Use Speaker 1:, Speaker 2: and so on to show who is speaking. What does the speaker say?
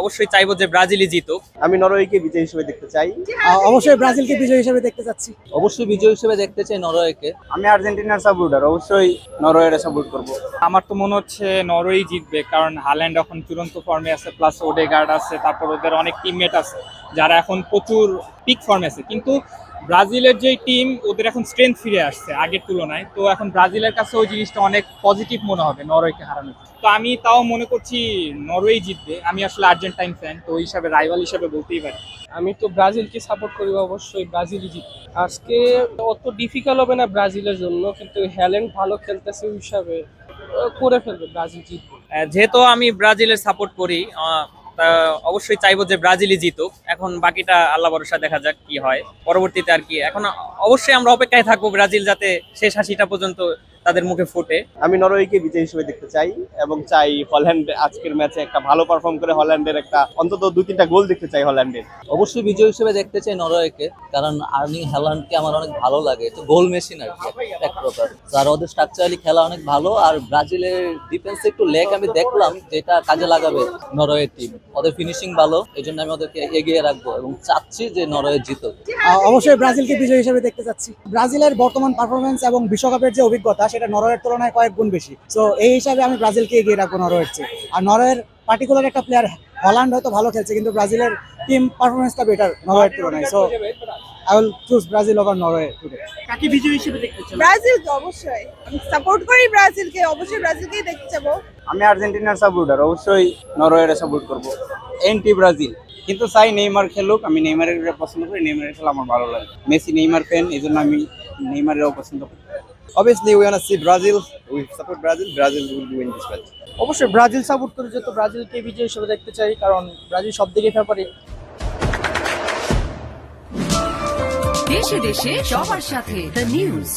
Speaker 1: অবশ্যই চাইবো যে ব্রাজিলই জিতুক।
Speaker 2: আমি নরওয়েকে বিজয়ী হিসেবে দেখতে চাই।
Speaker 3: অবশ্যই ব্রাজিলকে বিজয়ী হিসেবে দেখতে চাচ্ছি।
Speaker 4: অবশ্যই বিজয়ী হিসেবে দেখতে চাই নরওয়েকে।
Speaker 2: আমি আর্জেন্টিনার সাপোর্টার, অবশ্যই নরওয়ের সাপোর্ট করব।
Speaker 5: আমার তো মনে হচ্ছে নরওয়েই জিতবে, কারণ হাল্যান্ড এখন চূড়ান্ত ফর্মে আছে, প্লাস ওডেগার্ড আছে, তারপর ওদের অনেক টিমমেট আছে যারা এখন প্রচুর পিক ফর্মে আছে। কিন্তু ব্রাজিলের যে টিম, ওদের এখন স্ট্রেংথ ফিরে আসছে আগের তুলনায়, তো এখন ব্রাজিলের কাছে ওই জিনিসটা অনেক পজিটিভ মনে হবে নরওয়েকে হারানোর। তো আমি তাও মনে করছি নরওয়েই জিতবে। আমি আসলে আর্জেন্টাইন ফ্যান, তো ওই হিসাবে রাইভাল হিসাবে বলতেই পারি।
Speaker 6: আমি তো ব্রাজিলকে সাপোর্ট করি, অবশ্যই ব্রাজিলই জিতবে। আজকে অত ডিফিকাল্ট হবে না ব্রাজিলের জন্য, কিন্তু হ্যাল্যান্ড ভালো খেলতেছে ওই হিসাবে করে ফেলবে, ব্রাজিল জিতবে।
Speaker 1: যেহেতু আমি ব্রাজিলের সাপোর্ট করি, তা অবশ্যই চাইবো যে ব্রাজিলই জিতুক। এখন বাকিটা আল্লাহ ভরসা, দেখা যাক কি হয় পরবর্তীতে আর কি। এখন অবশ্যই আমরা অপেক্ষায় থাকবো ব্রাজিল যাতে শেষ হাসিটা পর্যন্ত তাদের মুখে ফোটে।
Speaker 2: আমি নরওয়েকে বিজয়ী হিসেবে দেখতে চাই এবং চাই হল্যান্ড আজকের ম্যাচে একটা ভালো পারফর্ম করে হল্যান্ডের একটা অন্তত 2-3টা গোল দেখতে চাই হল্যান্ডের।
Speaker 4: অবশ্যই বিজয়ী হিসেবে দেখতে চাই নরওয়েকে, কারণ আর্লিং হ্যালান্ডকে আমার অনেক ভালো লাগে। তো গোল মেশিন আর কি এক প্রকার, আর ওদের স্ট্রাকচারালি খেলা অনেক ভালো। আর ব্রাজিলের ডিফেন্সে একটু লেগ আমি দেখলাম, যেটা কাজে লাগাবে নরওয়ে টিম। ওদের ফিনিশিং ভালো, এই জন্য আমি ওদেরকে এগিয়ে রাখবো এবং চাচ্ছি যে নরওয়ে জিতুক।
Speaker 3: অবশ্যই ব্রাজিলকে বিজয়ী হিসেবে দেখতে চাচ্ছি। ব্রাজিলের বর্তমান পারফরমেন্স এবং বিশ্বকাপের যে অভিজ্ঞতা সেটা নরওয়ের তুলনায় কয়েক গুণ বেশি। সো এই হিসাবে আমি ব্রাজিলকে এগিয়ে রাখবো নরওয়ের চেয়ে। আর নরওয়ের পার্টিকুলার একটা প্লেয়ার হল্যান্ড হয়তো ভালো খেলছে, কিন্তু ব্রাজিলের টিম পারফরমেন্সটা বেটার নরওয়ের তুলনায়। So I will choose Brazil over Norway today.
Speaker 7: কাকে বিজয়ী হিসেবে দেখতে চান?
Speaker 8: ব্রাজিলকে অবশ্যই আমি সাপোর্ট করি, ব্রাজিলকে অবশ্যই ব্রাজিলকেই দেখতে যাবো।
Speaker 2: আমি আর্জেন্টিনার সাপোর্টার, অবশ্যই নরওয়ের সাপোর্ট করব। এন্টি ব্রাজিল, কিন্তু চাই নেইমার খেলুক। আমি নেইমারের পছন্দ করি, নেইমারের খেলা আমার ভালো লাগে। মেসি নেইমার ফ্যান, এই জন্য আমি নেইমারেরও পছন্দ করি।
Speaker 9: Obviously, we want to see Brazil. We support Brazil. Brazil will win this match.
Speaker 6: অবশ্যই ব্রাজিল সাপোর্ট করি, যেহেতু ব্রাজিলকে বিজয়ী হিসেবে দেখতে চাই, কারণ ব্রাজিল সব দিকে ফেভারিট।
Speaker 10: দেশে দেশে সবার সাথে দ্য নিউজ।